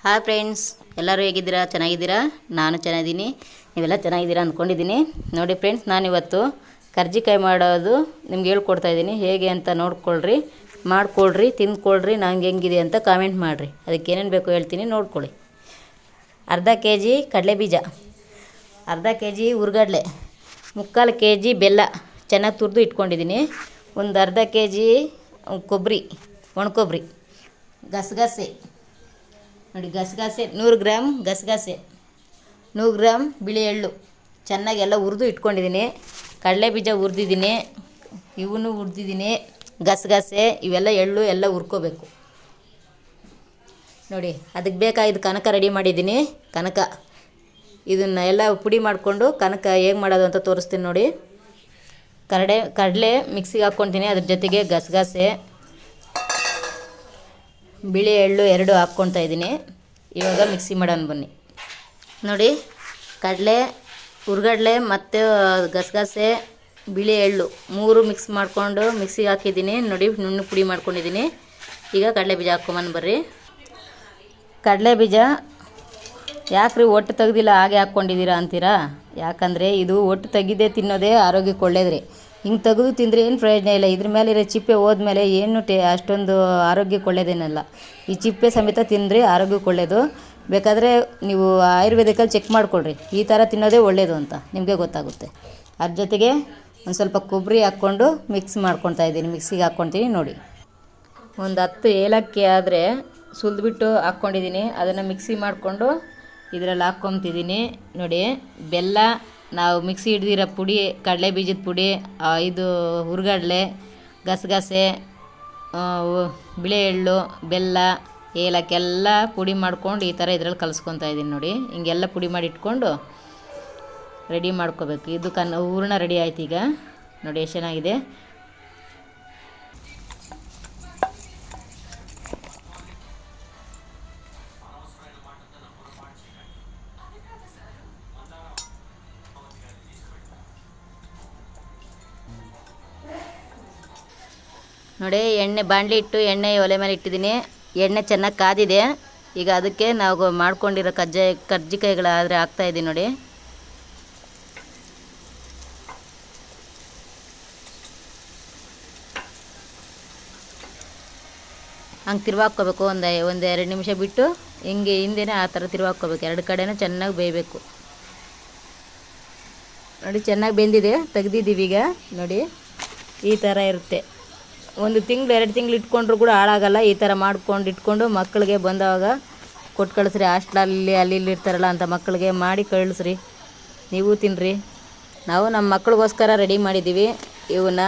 Hi friends, ಎಲ್ಲರೂ ಹೇಗಿದ್ದೀರಾ? ಚೆನ್ನಾಗಿದ್ದೀರಾ? ನಾನು ಚೆನ್ನಾಗಿದ್ದೀನಿ, ನೀವೆಲ್ಲ ಚೆನ್ನಾಗಿದ್ದೀರಾ ಅಂದ್ಕೊಂಡಿದ್ದೀನಿ. ನೋಡಿ ಫ್ರೆಂಡ್ಸ್, ನಾನಿವತ್ತು ಕರ್ಜಿಕಾಯಿ ಮಾಡೋದು ನಿಮ್ಗೆ ಹೇಳ್ಕೊಡ್ತಾಯಿದ್ದೀನಿ. ಹೇಗೆ ಅಂತ ನೋಡ್ಕೊಳ್ರಿ, ಮಾಡ್ಕೊಳ್ರಿ, ತಿಂದ್ಕೊಳ್ರಿ, ನಂಗೆ ಹೆಂಗಿದೆ ಅಂತ ಕಾಮೆಂಟ್ ಮಾಡಿರಿ. ಅದಕ್ಕೆ ಏನೇನು ಬೇಕು ಹೇಳ್ತೀನಿ, ನೋಡ್ಕೊಳ್ಳಿ. ಅರ್ಧ ಕೆ ಜಿ ಕಡಲೆಬೀಜ, ಅರ್ಧ ಕೆ ಜಿ ಹುರ್ಗಡ್ಲೆ, 3/4 ಕೆ ಜಿ ಬೆಲ್ಲ ಚೆನ್ನಾಗಿ ತುರಿದು ಇಟ್ಕೊಂಡಿದ್ದೀನಿ. ಒಂದು ಅರ್ಧ ಕೆ ಜಿ ಕೊಬ್ಬರಿ, ಒಣಕೊಬ್ಬರಿ, ಗಸಗಸೆ ನೋಡಿ, ಗಸಗಸೆ 100 ಗ್ರಾಮ್ ಗಸಗಸೆ, 100 ಗ್ರಾಮ್ ಬಿಳಿ ಎಳ್ಳು ಚೆನ್ನಾಗಿ ಎಲ್ಲ ಹುರಿದು ಇಟ್ಕೊಂಡಿದ್ದೀನಿ. ಕಡಲೆಬೀಜ ಹುರಿದಿದ್ದೀನಿ, ಇವನು ಹುರಿದಿದ್ದೀನಿ, ಗಸಗಸೆ ಇವೆಲ್ಲ ಎಳ್ಳು ಎಲ್ಲ ಹುರ್ಕೋಬೇಕು ನೋಡಿ. ಅದಕ್ಕೆ ಬೇಕಾಗಿದ್ದು ಕನಕ ರೆಡಿ ಮಾಡಿದ್ದೀನಿ. ಕನಕ ಇದನ್ನು ಎಲ್ಲ ಪುಡಿ ಮಾಡಿಕೊಂಡು ಕನಕ ಹೇಗೆ ಮಾಡೋದು ಅಂತ ತೋರಿಸ್ತೀನಿ ನೋಡಿ. ಕಡಲೆ ಮಿಕ್ಸಿಗೆ ಹಾಕ್ಕೊತೀನಿ, ಅದ್ರ ಜೊತೆಗೆ ಗಸಗಸೆ, ಬಿಳಿ ಎಳ್ಳು 2 ಹಾಕ್ಕೊಳ್ತಾ ಇದ್ದೀನಿ. ಇವಾಗ ಮಿಕ್ಸಿ ಮಾಡೋಣ ಬನ್ನಿ. ನೋಡಿ, ಕಡಲೆ, ಹುರ್ಗಡ್ಲೆ ಮತ್ತು ಗಸಗಸೆ, ಬಿಳಿ ಎಳ್ಳು 3 ಮಿಕ್ಸ್ ಮಾಡಿಕೊಂಡು ಮಿಕ್ಸಿಗೆ ಹಾಕಿದ್ದೀನಿ ನೋಡಿ. ನುಣ್ಣು ಪುಡಿ ಮಾಡ್ಕೊಂಡಿದ್ದೀನಿ. ಈಗ ಕಡಲೆ ಬೀಜ ಹಾಕ್ಕೊಂಬಂದು ಬರ್ರಿ. ಕಡಲೆ ಬೀಜ ಯಾಕ್ರಿ ಒಟ್ಟು ತೆಗ್ದಿಲ್ಲ ಹಾಗೆ ಹಾಕ್ಕೊಂಡಿದ್ದೀರಾ ಅಂತೀರಾ? ಯಾಕಂದರೆ ಇದು ಒಟ್ಟು ತೆಗಿದೇ ತಿನ್ನೋದೇ ಆರೋಗ್ಯಕ್ಕೆ ಒಳ್ಳೇದ್ರಿ. ಹಿಂಗೆ ತೆಗೆದು ತಿಂದರೆ ಏನು ಪ್ರಯೋಜನ ಇಲ್ಲ. ಇದ್ರ ಮೇಲೆ ಇರೋ ಚಿಪ್ಪೆ ಹೋದ್ಮೇಲೆ ಏನು ಅಷ್ಟೊಂದು ಆರೋಗ್ಯಕ್ಕೆ ಒಳ್ಳೇದೇನಲ್ಲ. ಈ ಚಿಪ್ಪೆ ಸಮೇತ ತಿಂದರೆ ಆರೋಗ್ಯಕ್ಕೆ ಒಳ್ಳೆಯದು. ಬೇಕಾದರೆ ನೀವು ಆಯುರ್ವೇದಿಕಲ್ಲಿ ಚೆಕ್ ಮಾಡ್ಕೊಳ್ರಿ, ಈ ಥರ ತಿನ್ನೋದೇ ಒಳ್ಳೆಯದು ಅಂತ ನಿಮಗೆ ಗೊತ್ತಾಗುತ್ತೆ. ಅದ್ರ ಜೊತೆಗೆ ಒಂದು ಸ್ವಲ್ಪ ಕೊಬ್ಬರಿ ಹಾಕ್ಕೊಂಡು ಮಿಕ್ಸ್ ಮಾಡ್ಕೊತಾ ಇದ್ದೀನಿ, ಮಿಕ್ಸಿಗೆ ಹಾಕ್ಕೊತೀನಿ ನೋಡಿ. ಒಂದು 10 ಏಲಕ್ಕಿ ಆದರೆ ಸುಲಿದ್ಬಿಟ್ಟು ಹಾಕ್ಕೊಂಡಿದ್ದೀನಿ. ಅದನ್ನು ಮಿಕ್ಸಿ ಮಾಡಿಕೊಂಡು ಇದರಲ್ಲಿ ಹಾಕ್ಕೊತಿದ್ದೀನಿ ನೋಡಿ. ಬೆಲ್ಲ, ನಾವು ಮಿಕ್ಸಿ ಹಿಡ್ದಿರೋ ಪುಡಿ, ಕಡಲೆ ಬೀಜದ ಪುಡಿ, ಇದು ಹುರ್ಗಡ್ಲೆ, ಗಸಗಸೆ, ಬಿಳಿ ಎಳ್ಳು, ಬೆಲ್ಲ, ಏಲಕ್ಕಿ ಎಲ್ಲ ಪುಡಿ ಮಾಡ್ಕೊಂಡು ಈ ಥರ ಇದರಲ್ಲಿ ಕಲಿಸ್ಕೊತಾ ಇದ್ದೀನಿ ನೋಡಿ. ಹಿಂಗೆಲ್ಲ ಪುಡಿ ಮಾಡಿ ಇಟ್ಕೊಂಡು ರೆಡಿ ಮಾಡ್ಕೋಬೇಕು. ಇದು ಹೂರಣ ರೆಡಿ ಆಯ್ತು. ಈಗ ನೋಡಿ ಎಷ್ಟು ಚೆನ್ನಾಗಿದೆ. ನೋಡಿ, ಎಣ್ಣೆ ಬಾಣಲಿ ಇಟ್ಟು ಎಣ್ಣೆ ಒಲೆ ಮೇಲೆ ಇಟ್ಟಿದ್ದೀನಿ. ಎಣ್ಣೆ ಚೆನ್ನಾಗಿ ಕಾದಿದೆ. ಈಗ ಅದಕ್ಕೆ ನಾವು ಮಾಡ್ಕೊಂಡಿರೋ ಕರ್ಜಿಕಾಯಿಗಳಾದರೆ ಹಾಕ್ತಾಯಿದ್ದೀನಿ ನೋಡಿ. ಹಂಗೆ ತಿರ್ವಾಕ್ಕೋಬೇಕು. ಒಂದು 2 ನಿಮಿಷ ಬಿಟ್ಟು ಹಿಂಗೆ ಹಿಂದೆನೇ ಆ ಥರ ತಿರ್ವಾಕ್ಕೋಬೇಕು. 2 ಕಡೆನೂ ಚೆನ್ನಾಗಿ ಬೇಯಬೇಕು ನೋಡಿ. ಚೆನ್ನಾಗಿ ಬೆಂದಿದೆ, ತೆಗ್ದಿದ್ದೀವಿ ಈಗ ನೋಡಿ. ಈ ಥರ ಇರುತ್ತೆ. 1 ತಿಂಗಳು 2 ತಿಂಗಳು ಇಟ್ಕೊಂಡ್ರು ಕೂಡ ಹಾಳಾಗಲ್ಲ. ಈ ಥರ ಮಾಡ್ಕೊಂಡು ಇಟ್ಕೊಂಡು ಮಕ್ಕಳಿಗೆ ಬಂದವಾಗ ಕೊಟ್ಟು ಕಳಿಸ್ರಿ. ಹಾಸ್ಟ್ಲಲ್ಲಿ ಅಲ್ಲಿ ಇಲ್ಲಿ ಇರ್ತಾರಲ್ಲ ಅಂತ ಮಕ್ಕಳಿಗೆ ಮಾಡಿ ಕಳಿಸ್ರಿ, ನೀವು ತಿನ್ನಿರಿ. ನಾವು ನಮ್ಮ ಮಕ್ಕಳಿಗೋಸ್ಕರ ರೆಡಿ ಮಾಡಿದ್ದೀವಿ. ಇವನ್ನ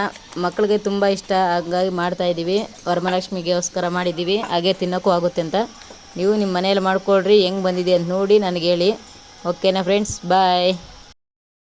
ಮಕ್ಕಳಿಗೆ ತುಂಬ ಇಷ್ಟ, ಹಾಗಾಗಿ ಮಾಡ್ತಾಯಿದ್ದೀವಿ. ವರಮಹಾಲಕ್ಷ್ಮಿಗೋಸ್ಕರ ಮಾಡಿದ್ದೀವಿ, ಹಾಗೆ ತಿನ್ನೋಕ್ಕೂ ಆಗುತ್ತೆ ಅಂತ. ನೀವು ನಿಮ್ಮ ಮನೇಲಿ ಮಾಡ್ಕೊಳ್ರಿ, ಹೆಂಗೆ ಬಂದಿದೆ ಅಂತ ನೋಡಿ ನನಗೆ ಹೇಳಿ. ಓಕೆನಾ ಫ್ರೆಂಡ್ಸ್, ಬಾಯ್.